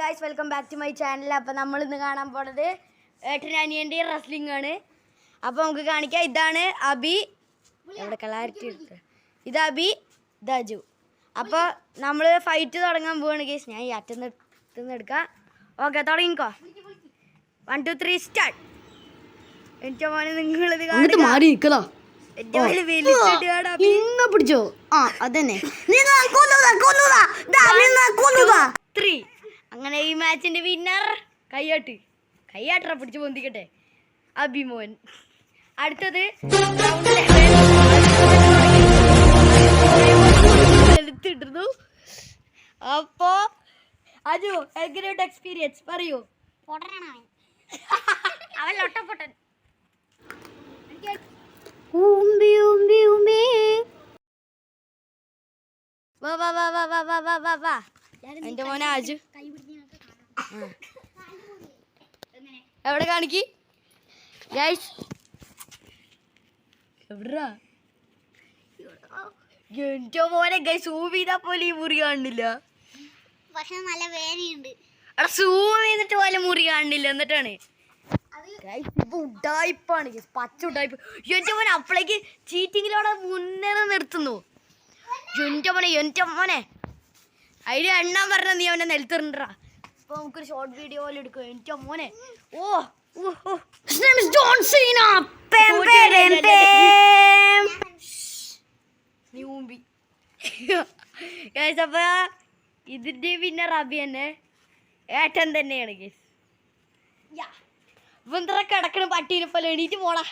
Guys welcome back to my channel. അപ്പോൾ നമ്മൾ ഇന്ന് കാണാൻ പോണത് ഏട്ടനനിയൻ്റെ റെസ്ലിംഗ് ആണ്. അപ്പോൾ നമുക്ക് കാണിക്കാം. ഇതാണ് അബി, എവിടെ ക്ലാരിറ്റി എടുത്ത്, ഇത് അബി, ഇത് അജു. അപ്പോൾ നമ്മൾ ഫൈറ്റ് തുടങ്ങാൻ പോവാണ് ഗൈസ്. ഞാൻ ഈ അറ്റന്ന് എടുക്കാം. ഓക്കെ, തുടങ്ങിക്കോ. 1 2 3 സ്റ്റാർട്ട്. എനിക്ക് മോനെ നിങ്ങളിത് പിടിച്ചോ. ആ അതന്നെ 3. അങ്ങനെ ഈ മാച്ചിന്റെ വിന്നർ കയ്യാട്ട പിടിച്ച് പൊന്തിക്കട്ടെ അഭിമോൻ. അടുത്തത് എടുത്തിട്ടിരുന്നു. അപ്പോ അജു, എങ്ങനെയുണ്ട് എക്സ്പീരിയൻസ് പറയൂ. അവൻ ലൊട്ടപ്പൊട്ടൻ. എന്റെ മോനെ അജു എവിടെ കാണിക്ക് ഗൈസ്. എവിടാ എന്റെ മോനെ ഗൈസ്? സൂം ചെയ്താ പോലെ ഈ മുറി കാണുന്നില്ല. പക്ഷെ നല്ല വേദനയുണ്ട്. അവിടെ സൂം ചെയ്തിട്ട് പോലെ മുറി കാണുന്നില്ല. എന്നിട്ടാണ് ഉഡായിപ്പാണ് പച്ച ഉഡായിപ്പ്. എന്റെ മോനെ അപ്പളേക്ക് ചീറ്റിങ്ങിലൂടെ മുന്നേ നിർത്തുന്നു. എന്റെ മോനെ അതിൽ എണ്ണാൻ പറഞ്ഞ നീ അവനെ നിലത്തിറണ്ടാ. അപ്പൊ നമുക്കൊരു ഷോർട്ട് വീഡിയോ പോലെ എടുക്കും. എന്റെ മോനെ അപ്പൊ ഇതിന്റെ പിന്നെ റബി തന്നെ ഏട്ടൻ തന്നെയാണ് ഗേസ്. ഇവന്തറ കിടക്കണ പട്ടീനെ പോലെ എണീറ്റ് പോടാ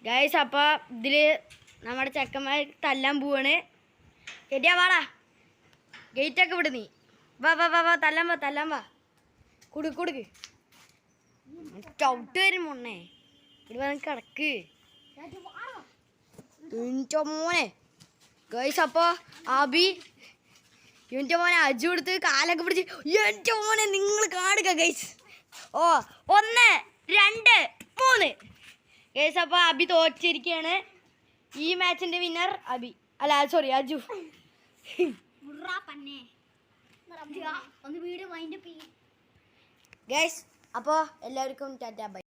ഗൈസ്. അപ്പൊ ഇതില് നമ്മുടെ ചെക്കന്മാർ തല്ലാൻ പോവാണ്. ശരിയാ, വാടാ, ഗേറ്റൊക്കെ വിട് നീ. വാ തല്ലാൻ വാ. കൊടുക്ക് ചവിട്ട് വരും മുന്നേ. ഇവിടെ വന്ന് കിടക്ക് ഇൻ്റെ മോനെ ഗൈസ്. അപ്പൊ ആബി എൻ്റെ മോനെ അജു എടുത്ത് കാലൊക്കെ പിടിച്ച് എൻ്റെ മോനെ നിങ്ങൾ കാണുക ഗൈസ്. 1 2 3 ഗൈസ്. അപ്പൊ അബി തോറ്റിരിക്കുകയാണ്. ഈ മാച്ചിന്റെ വിന്നർ അബി, അല്ല സോറി അജു. ഗൈസ്, അപ്പോൾ എല്ലാവർക്കും ടാറ്റാ ബൈ.